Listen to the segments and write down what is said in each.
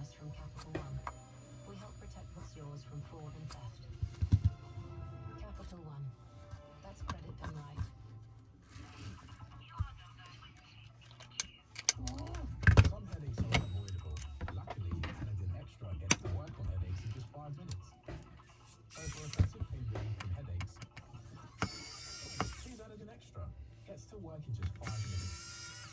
promise from Capital One. We help protect what's yours from fraud and theft. Capital One. That's credit done right. Some headaches are unavoidable. Luckily, Anadin Extra gets to work on headaches in just 5 minutes. So for effective pain relief from headaches, choose Anadin Extra. Gets to work in just 5 minutes.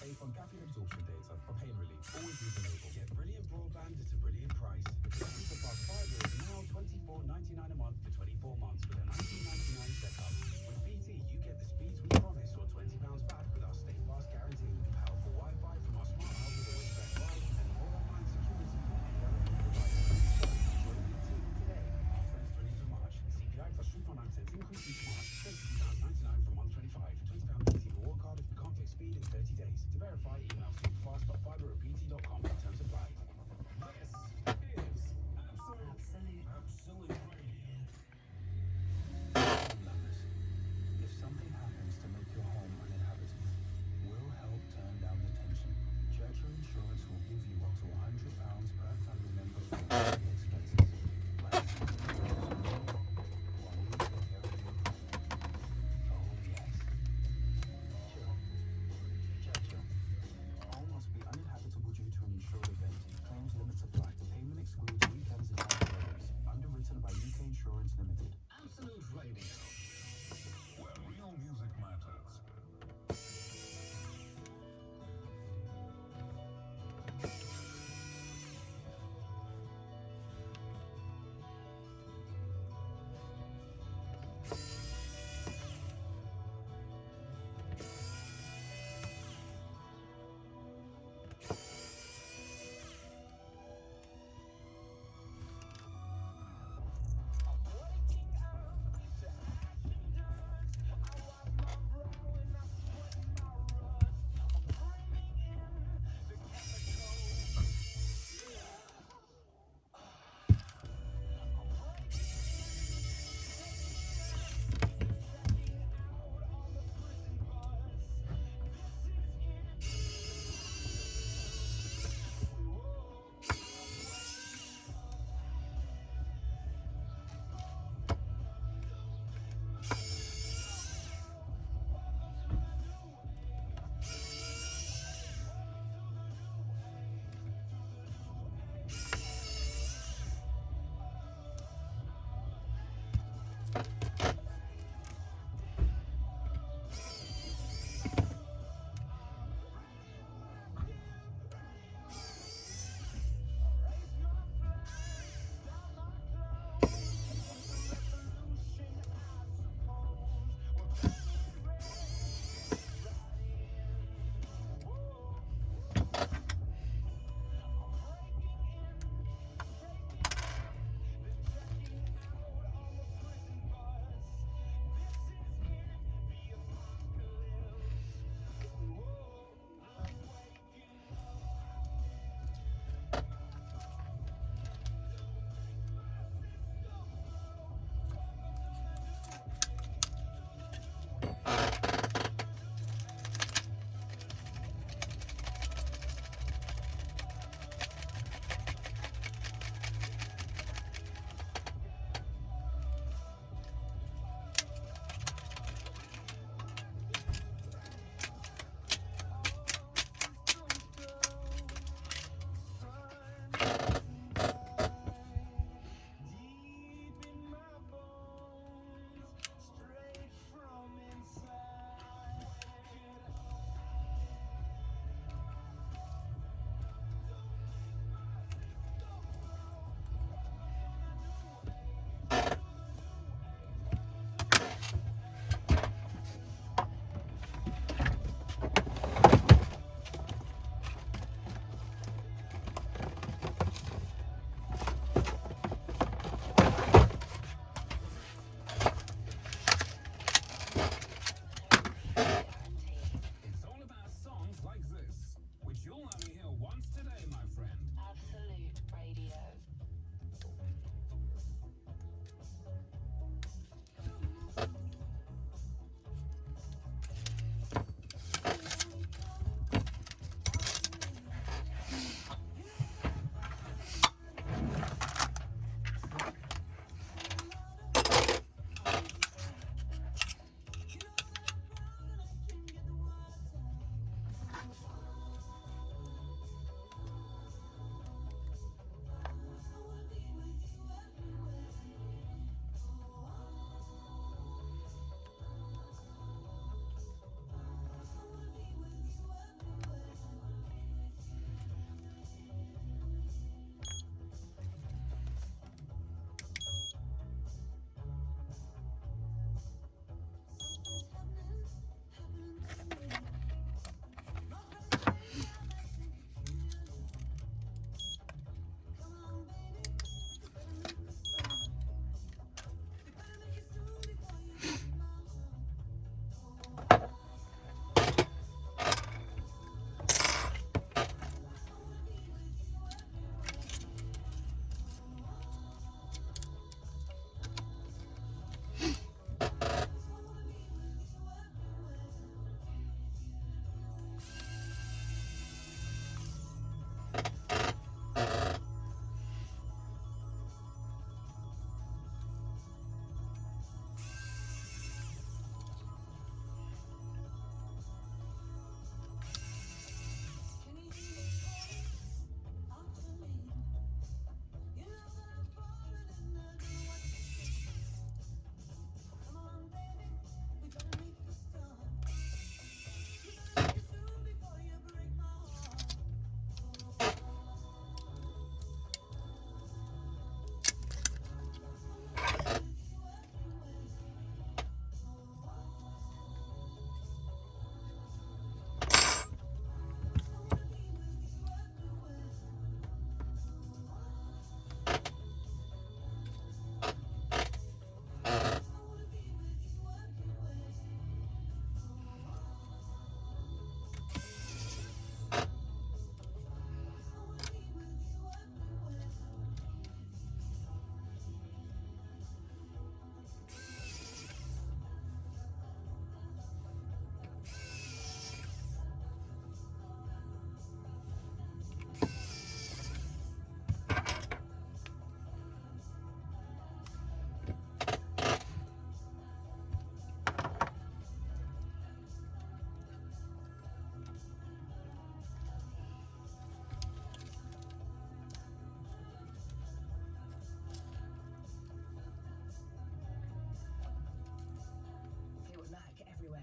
Save on caffeine absorption data for pain relief. Always read the label. Get brilliant broadband at a brilliant price. Because Superfast Fibre is now $24.99 a month for 24 months with a $19.99 setup. With BT, you get the speeds we promise or £20 back with our Stay Fast guarantee. Powerful Wi-Fi from our smart hub with a win-back ride and more online security than any other provider. So, join BT today. Offer ends 20th of March. CPI plus 3.9% increase each March. £22.99 from £125. £20 BT reward card if you can't fix speed in 30 days. To verify, email superfast.fibre@bt.com. Terms apply. This is Absolute Radio. Numbers. If something happens to make your home uninhabitable, we'll help turn down the tension. Churchill Insurance will give you up to £100 per family member for daily expenses. Like while we take care of your home. Oh yes. Sure. Churchill. Home must be uninhabitable due to an insured event. Claims limits apply. Payment excludes weekends and holidays. Underwritten by UK Insurance Limited. Absolute Radio. Where real music matters.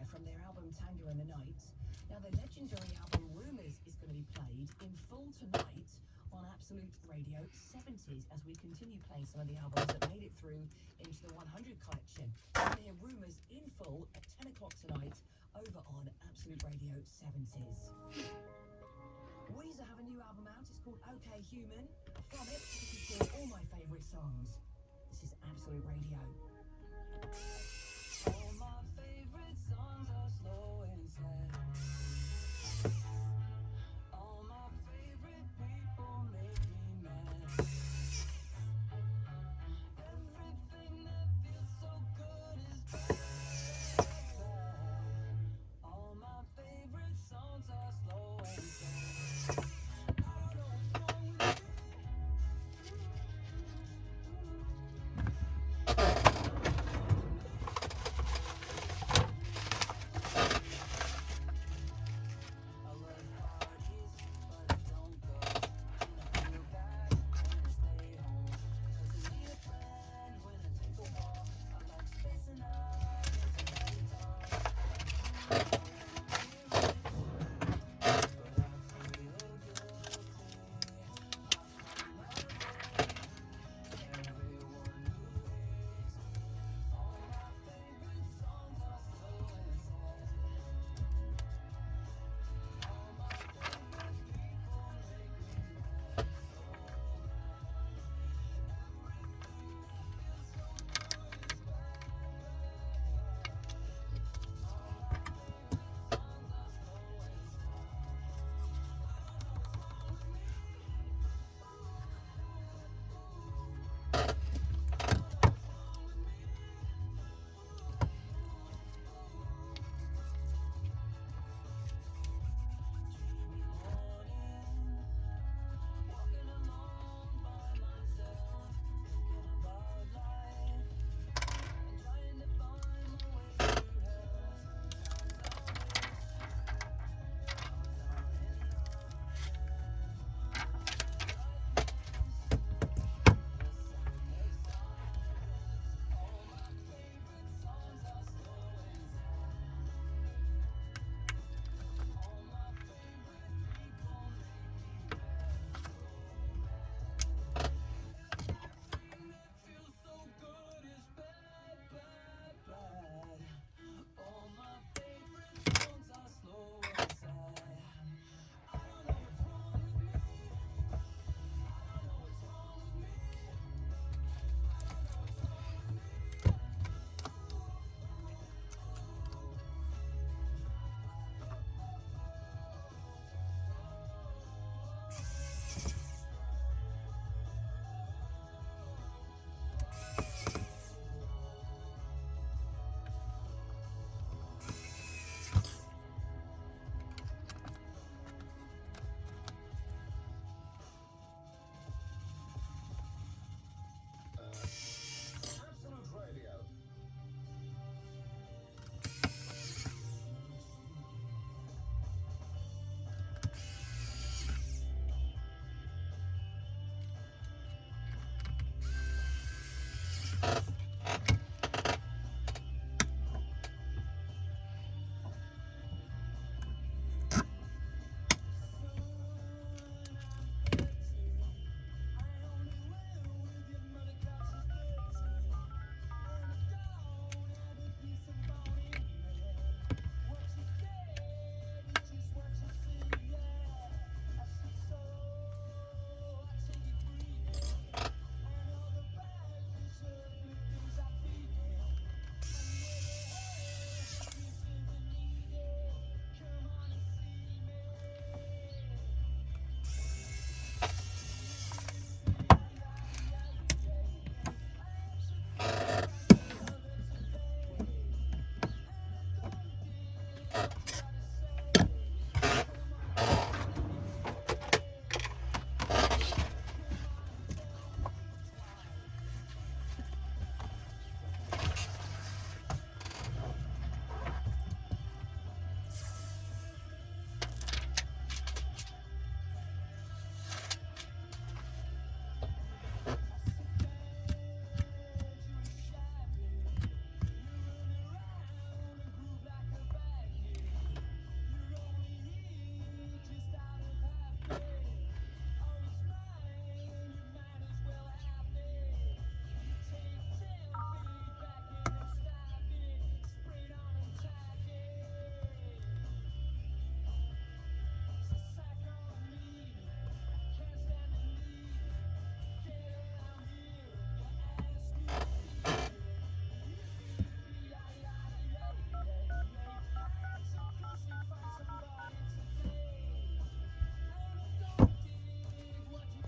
from their album Tango in the Night. Now, their legendary album Rumours is going to be played in full tonight on Absolute Radio 70s as we continue playing some of the albums that made it through into the 100 collection. We're going to hear Rumours in full at 10 o'clock tonight over on Absolute Radio 70s. Weezer have a new album out. It's called OK Human. From it, this is called All My Favourite Songs. This is Absolute Radio.